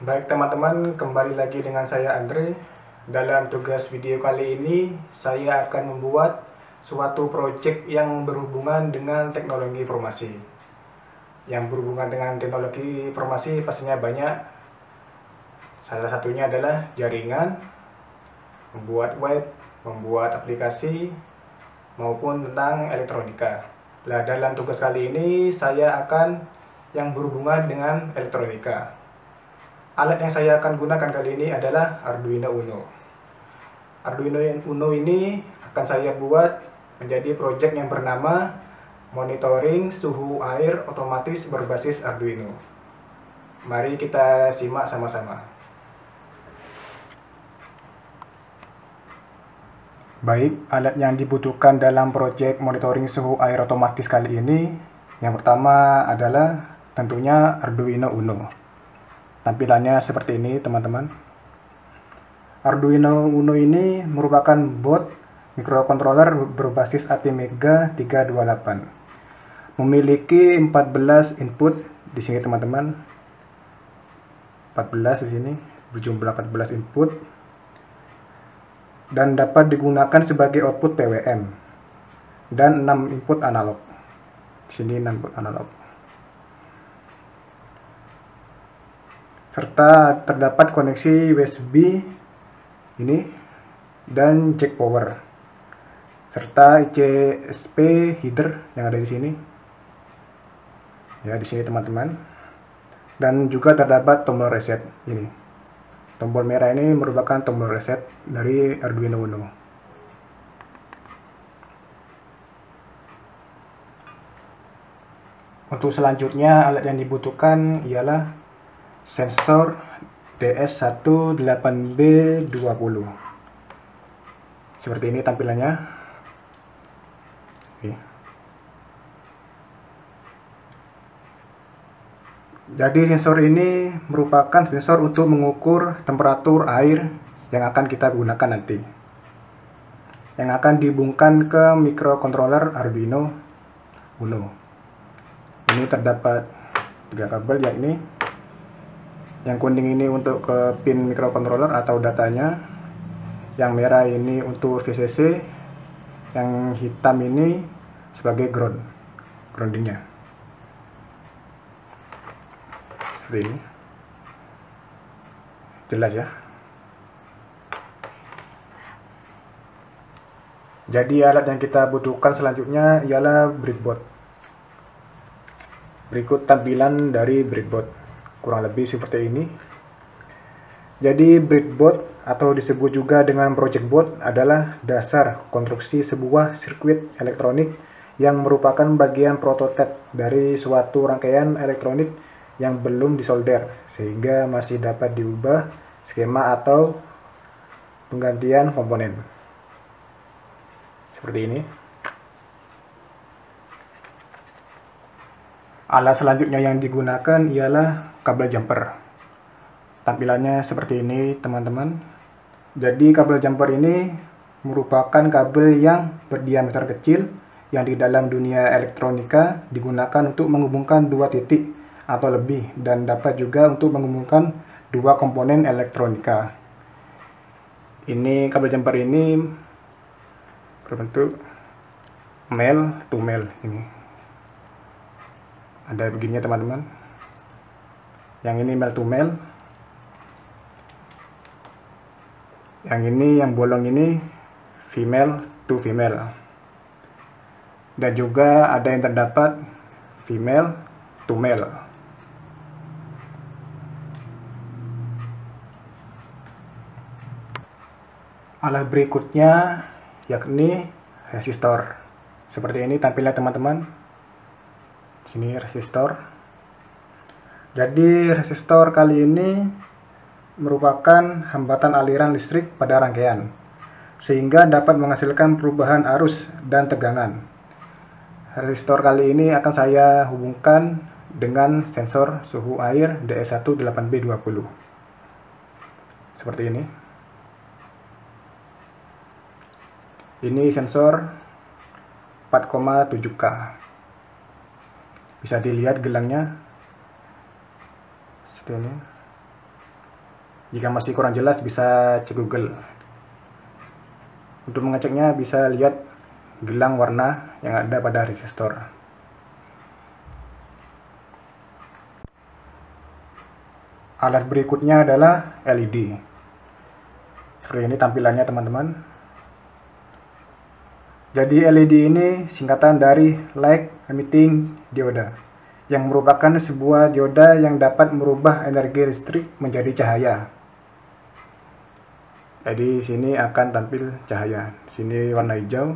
Baik teman-teman, kembali lagi dengan saya Andre. Dalam tugas video kali ini, saya akan membuat suatu proyek yang berhubungan dengan teknologi informasi. Yang berhubungan dengan teknologi informasi pastinya banyak. Salah satunya adalah jaringan, membuat web, membuat aplikasi, maupun tentang elektronika. Nah, dalam tugas kali ini saya akan yang berhubungan dengan elektronika. Alat yang saya akan gunakan kali ini adalah Arduino Uno. Arduino Uno ini akan saya buat menjadi proyek yang bernama Monitoring Suhu Air Otomatis Berbasis Arduino. Mari kita simak sama-sama. Baik, alat yang dibutuhkan dalam proyek monitoring suhu air otomatis kali ini, yang pertama adalah tentunya Arduino Uno. Tampilannya seperti ini, teman-teman. Arduino Uno ini merupakan board microcontroller berbasis ATmega 328. Memiliki 14 input di sini, teman-teman. 14 di sini, berjumlah 14 input. Dan dapat digunakan sebagai output PWM. Dan 6 input analog. Di sini 6 input analog. Serta terdapat koneksi USB ini dan jack power, serta ICSP header yang ada di sini. Ya, di sini teman-teman. Dan juga terdapat tombol reset ini. Tombol merah ini merupakan tombol reset dari Arduino Uno. Untuk selanjutnya, alat yang dibutuhkan ialah sensor DS18B20. Seperti ini tampilannya. Oke. Jadi sensor ini merupakan sensor untuk mengukur temperatur air yang akan kita gunakan nanti. Yang akan dihubungkan ke microcontroller Arduino Uno. Ini terdapat 3 kabel, yakni yang kuning ini untuk ke pin microcontroller atau datanya, yang merah ini untuk VCC, yang hitam ini sebagai groundingnya. Seperti ini. Jelas ya. Jadi alat yang kita butuhkan selanjutnya ialah breadboard. Berikut tampilan dari breadboard, kurang lebih seperti ini. Jadi breadboard atau disebut juga dengan project board adalah dasar konstruksi sebuah sirkuit elektronik yang merupakan bagian prototipe dari suatu rangkaian elektronik yang belum disolder, sehingga masih dapat diubah skema atau penggantian komponen. Seperti ini. Alat selanjutnya yang digunakan ialah kabel jumper. Tampilannya seperti ini, teman-teman. Jadi kabel jumper ini merupakan kabel yang berdiameter kecil yang di dalam dunia elektronika digunakan untuk menghubungkan dua titik atau lebih, dan dapat juga untuk menghubungkan dua komponen elektronika. Ini kabel jumper ini berbentuk male to male ini. Ada begininya, teman-teman. Yang ini male to male. Yang ini yang bolong ini female to female. Dan juga ada yang terdapat female to male. Alat berikutnya yakni resistor. Seperti ini tampilannya, teman-teman. Sini resistor. Jadi resistor kali ini merupakan hambatan aliran listrik pada rangkaian, sehingga dapat menghasilkan perubahan arus dan tegangan. Resistor kali ini akan saya hubungkan dengan sensor suhu air DS18B20. Seperti ini. Ini sensor 4,7K. Bisa dilihat gelangnya seperti ini. Jika masih kurang jelas bisa cek Google. Untuk mengeceknya bisa lihat gelang warna yang ada pada resistor. Alat berikutnya adalah LED. Seperti ini tampilannya teman-teman. Jadi LED ini singkatan dari Light Emitting Dioda, yang merupakan sebuah dioda yang dapat merubah energi listrik menjadi cahaya. Jadi sini akan tampil cahaya. Sini warna hijau.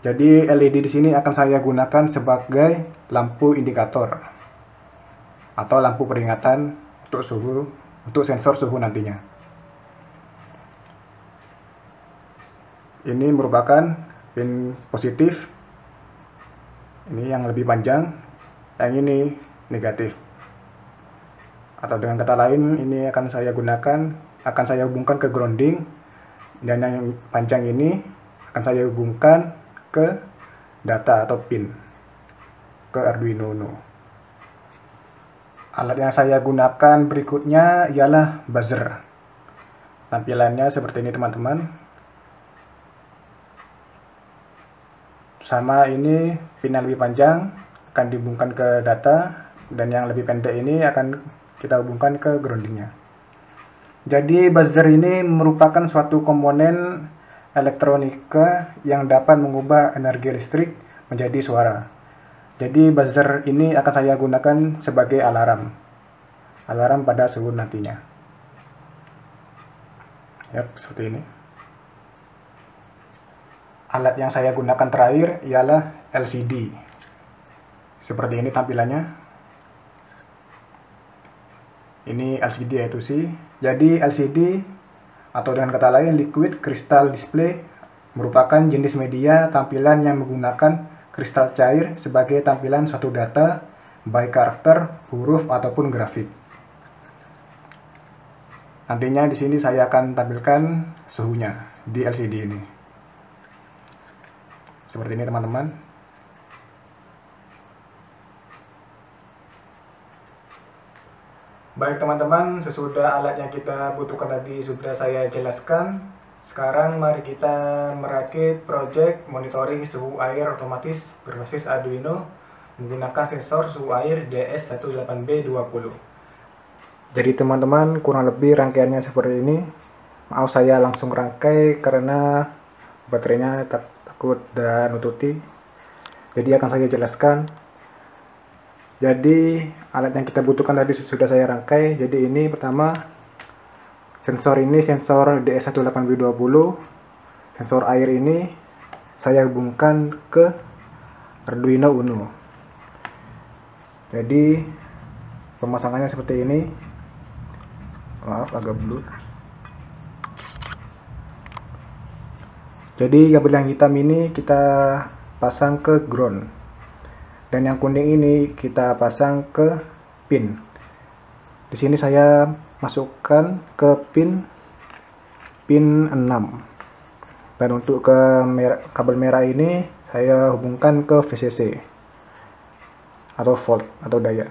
Jadi LED di sini akan saya gunakan sebagai lampu indikator atau lampu peringatan untuk suhu, untuk sensor suhu nantinya. Ini merupakan pin positif. Ini yang lebih panjang, yang ini negatif. Atau dengan kata lain, ini akan saya hubungkan ke grounding, dan yang panjang ini akan saya hubungkan ke data atau pin, ke Arduino Uno. Alat yang saya gunakan berikutnya ialah buzzer. Tampilannya seperti ini teman-teman. Sama ini pin yang lebih panjang akan dihubungkan ke data, dan yang lebih pendek ini akan kita hubungkan ke groundingnya. Jadi buzzer ini merupakan suatu komponen elektronika yang dapat mengubah energi listrik menjadi suara. Jadi buzzer ini akan saya gunakan sebagai alarm pada suhu nantinya. Ya, seperti ini. Alat yang saya gunakan terakhir ialah LCD. Seperti ini tampilannya. Ini LCD yaitu sih. Jadi LCD atau dengan kata lain Liquid Crystal Display merupakan jenis media tampilan yang menggunakan kristal cair sebagai tampilan suatu data, baik karakter, huruf ataupun grafik. Nantinya di sini saya akan tampilkan suhunya di LCD ini. Seperti ini teman-teman. Baik teman-teman, sesudah alat yang kita butuhkan tadi sudah saya jelaskan. Sekarang mari kita merakit project monitoring suhu air otomatis berbasis Arduino menggunakan sensor suhu air DS18B20. Jadi teman-teman, kurang lebih rangkaiannya seperti ini. Maaf saya langsung rangkai karena baterainya takut dan nututi. Jadi akan saya jelaskan. Jadi alat yang kita butuhkan tadi sudah saya rangkai. Jadi ini pertama sensor ini sensor DS18B20. Sensor air ini saya hubungkan ke Arduino Uno. Jadi pemasangannya seperti ini. Maaf agak blur. Jadi kabel yang hitam ini kita pasang ke ground. Dan yang kuning ini kita pasang ke pin. Di sini saya masukkan ke pin 6. Dan untuk kabel merah ini saya hubungkan ke VCC atau volt atau daya.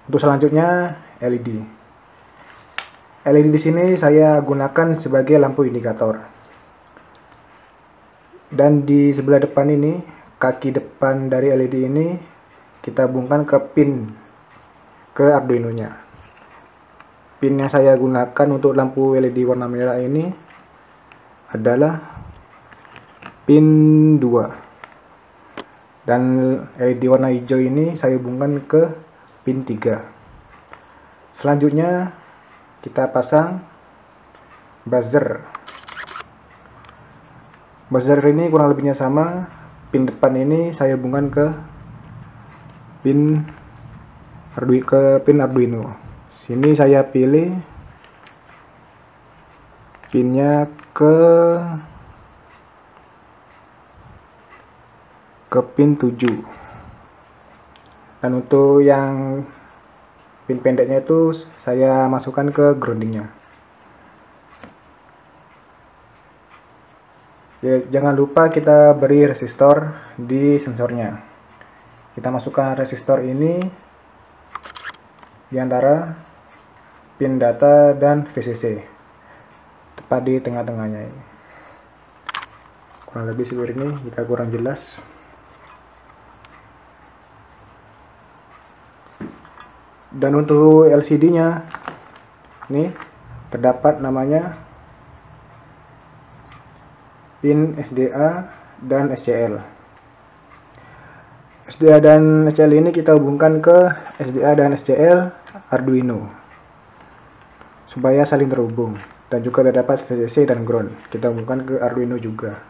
Untuk selanjutnya LED. LED di sini saya gunakan sebagai lampu indikator. Dan di sebelah depan ini, kaki depan dari LED ini kita hubungkan ke pin ke Arduino-nya. Pin yang saya gunakan untuk lampu LED warna merah ini adalah pin 2. Dan LED warna hijau ini saya hubungkan ke pin 3. Selanjutnya kita pasang buzzer. Buzzer ini kurang lebihnya sama. Pin depan ini saya hubungkan ke pin Arduino. Sini saya pilih pinnya ke pin 7. Dan untuk yang pin pendeknya itu saya masukkan ke groundingnya. Ya, jangan lupa kita beri resistor di sensornya. Kita masukkan resistor ini di antara pin data dan VCC, tepat di tengah-tengahnya ini. Kurang lebih seperti ini. Jika kurang jelas, dan untuk LCD-nya ini terdapat namanya pin SDA dan SCL. SDA dan SCL ini kita hubungkan ke SDA dan SCL Arduino supaya saling terhubung, dan juga terdapat VCC dan ground, kita hubungkan ke Arduino juga.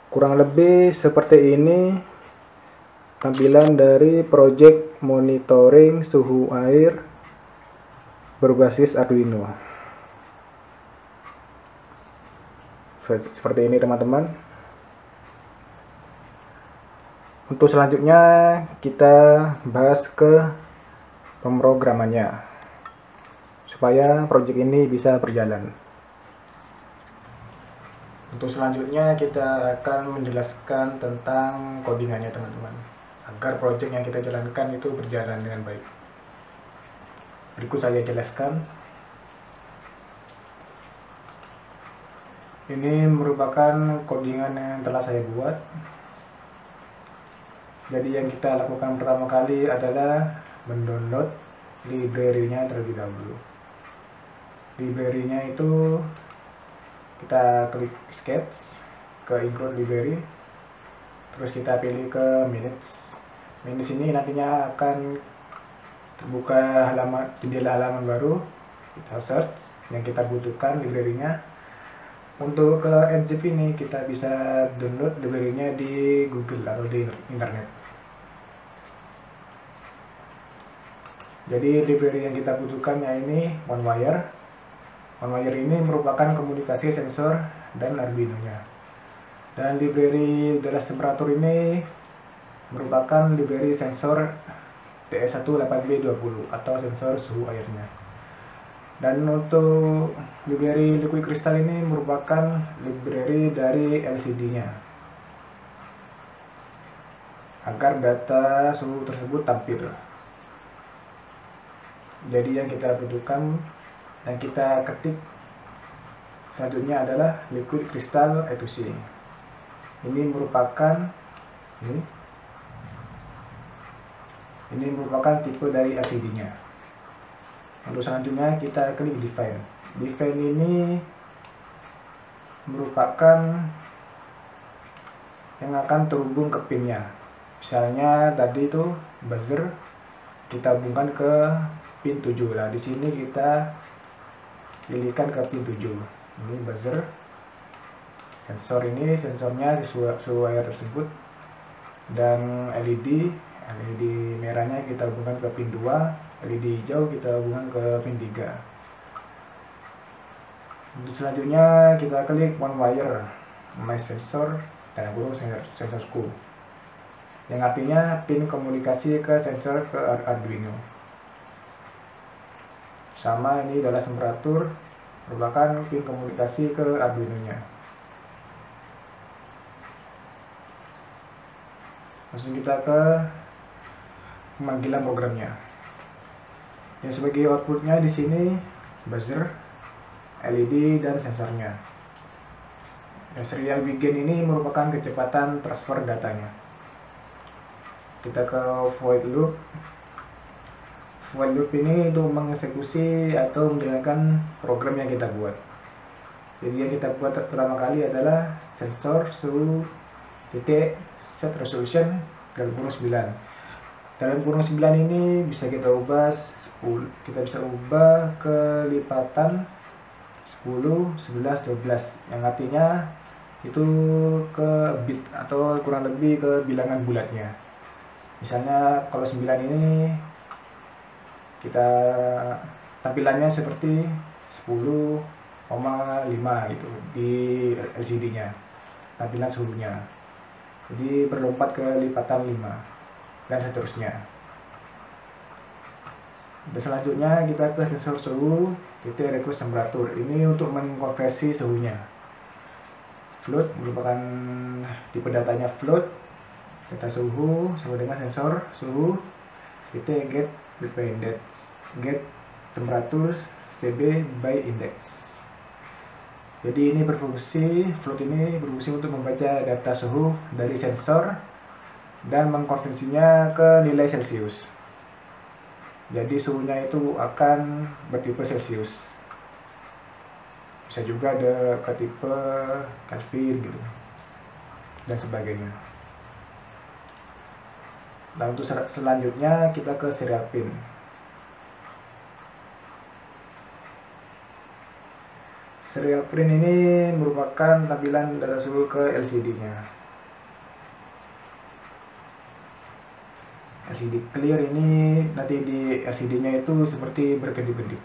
Kurang lebih seperti ini tampilan dari project monitoring suhu air berbasis Arduino. Seperti ini teman-teman. Untuk selanjutnya kita bahas ke pemrogramannya supaya project ini bisa berjalan. Untuk selanjutnya kita akan menjelaskan tentang codingannya teman-teman, agar project yang kita jalankan itu berjalan dengan baik. Berikut saya jelaskan. Ini merupakan codingan yang telah saya buat. Jadi yang kita lakukan pertama kali adalah mendownload library-nya terlebih dahulu. Library-nya itu kita klik sketch ke include library, terus kita pilih ke minutes. Minutes ini nantinya akan terbuka jendela halaman baru. Kita search yang kita butuhkan library-nya. Untuk ke nzip ini kita bisa download library-nya di Google atau di internet. Jadi library yang kita butuhkan ini OneWire. OneWire ini merupakan komunikasi sensor dan Arduino-nya. Dan library garis temperatur ini merupakan library sensor DS18B20 atau sensor suhu airnya. Dan untuk library liquid crystal ini merupakan library dari LCD-nya, agar data suhu tersebut tampil. Jadi yang kita butuhkan dan kita ketik selanjutnya adalah liquid crystal I2C. Ini merupakan ini merupakan tipe dari LCD-nya. Untuk selanjutnya kita klik define. Define ini merupakan yang akan terhubung ke pinnya. Misalnya tadi itu buzzer kita hubungkan ke pin 7. Nah, di sini kita pilihkan ke pin 7. Ini buzzer. Sensor ini sensornya suhu air tersebut, dan LED merahnya kita hubungkan ke pin 2, LED hijau kita hubungkan ke pin 3. Untuk selanjutnya kita klik OneWire My Sensor dan sensorku, yang artinya pin komunikasi ke sensor ke Arduino. Sama ini garis temperatur merupakan pin komunikasi ke Arduino-nya. Langsung kita ke pemanggilan programnya. Yang sebagai outputnya di sini buzzer, LED dan sensornya. Yang serial begin ini merupakan kecepatan transfer datanya. Kita ke void loop. Void loop ini untuk mengeksekusi atau menjalankan program yang kita buat. Jadi yang kita buat pertama kali adalah sensor suhu titik set resolution dalam kurung 9. Dalam kurung 9 ini bisa kita ubah 10, kita bisa ubah ke lipatan 10, 11, 12, yang artinya itu ke bit atau kurang lebih ke bilangan bulatnya. Misalnya kalau 9 ini kita tampilannya seperti 10,5 gitu di LCD-nya, tampilan suhunya. Jadi berlompat ke lipatan 5 dan seterusnya. Dan selanjutnya kita ke sensor suhu titik request temperatur. Ini untuk mengkonversi suhunya. Float merupakan tipe datanya float, data suhu sama dengan sensor suhu titik get dependent. get temperature CB by index. Jadi ini float ini berfungsi untuk membaca data suhu dari sensor dan mengkonversinya ke nilai Celcius. Jadi suhunya itu akan bertipe Celcius. Bisa juga ada ke tipe Kelvin gitu dan sebagainya. Nah, untuk selanjutnya kita ke serial pin. Serial print ini merupakan tampilan data suhu ke LCD-nya. LCD clear ini nanti di LCD-nya itu seperti berkedip-kedip.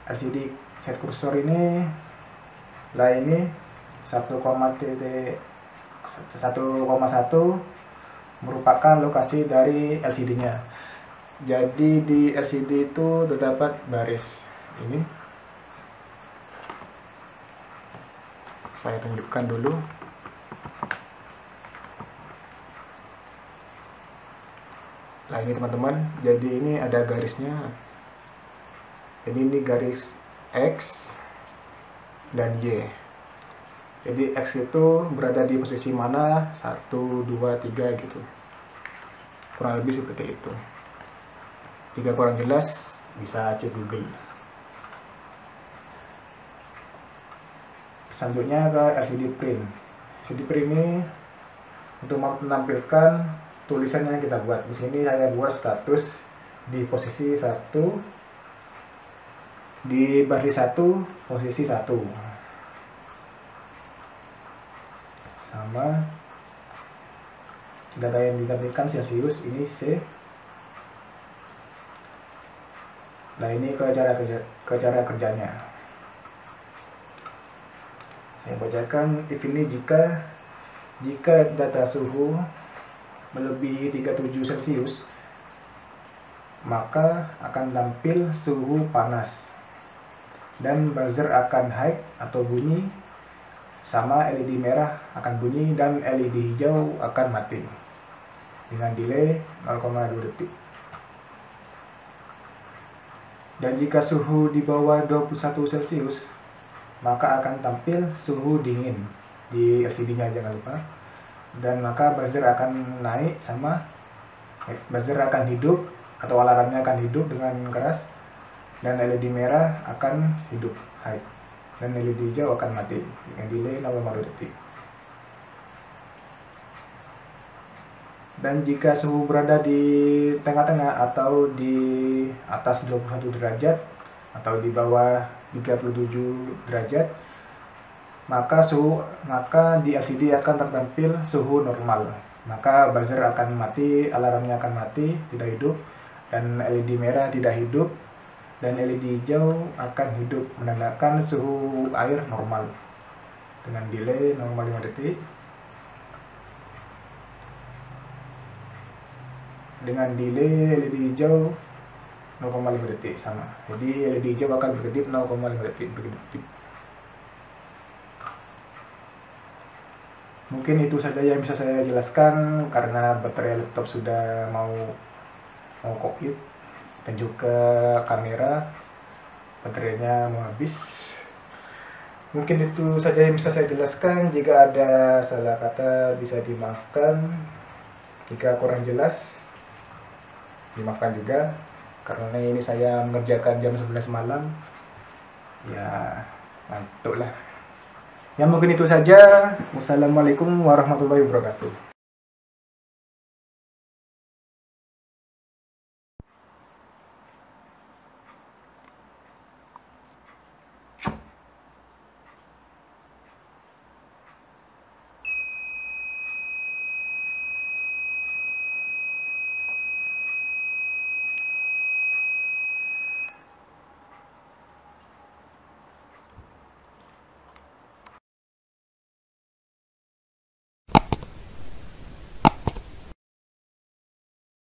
LCD set kursor ini ini 1,1 merupakan lokasi dari LCD-nya. Jadi di LCD itu terdapat baris. Ini saya tunjukkan dulu. Nah ini teman-teman, jadi ini ada garisnya. Jadi ini garis X dan Y. Jadi X itu berada di posisi mana, 1, 2, 3 gitu. Kurang lebih seperti itu. Jika kurang jelas bisa cek Google. Selanjutnya ke LCD print. LCD print ini untuk menampilkan tulisan yang kita buat. Di sini saya buat status di posisi 1, di baris 1 posisi 1. Sama data yang ditampilkan Celcius ini C. Nah ini ke cara kerjanya. Saya bacakan if ini jika data suhu melebihi 37 Celcius maka akan tampil suhu panas dan buzzer akan high atau bunyi, sama LED merah akan bunyi dan LED hijau akan mati dengan delay 0,2 detik. Dan jika suhu di bawah 21 Celcius maka akan tampil suhu dingin di LCD-nya, jangan lupa. Dan maka buzzer akan naik, sama buzzer akan hidup atau alarmnya akan hidup dengan keras, dan LED merah akan hidup high dan LED hijau akan mati dengan delay 0,2 detik. Dan jika suhu berada di tengah-tengah atau di atas 21 derajat atau di bawah 37 derajat, maka di LCD akan tertampil suhu normal. Maka buzzer akan mati, alarmnya akan mati, tidak hidup, dan LED merah tidak hidup, dan LED hijau akan hidup, menandakan suhu air normal dengan delay 0,5 detik. Dengan delay LED hijau 0,5 detik sama. Jadi LED hijau akan berkedip 0,5 detik berkedip. Mungkin itu saja yang bisa saya jelaskan karena baterai laptop sudah mau koit dan juga kamera baterainya mau habis. Mungkin itu saja yang bisa saya jelaskan. Jika ada salah kata bisa dimaafkan. Jika kurang jelas dimaafkan juga. Karena ini saya mengerjakan jam 11 malam, ya ngantuk lah. Ya mungkin itu saja. Wassalamualaikum warahmatullahi wabarakatuh.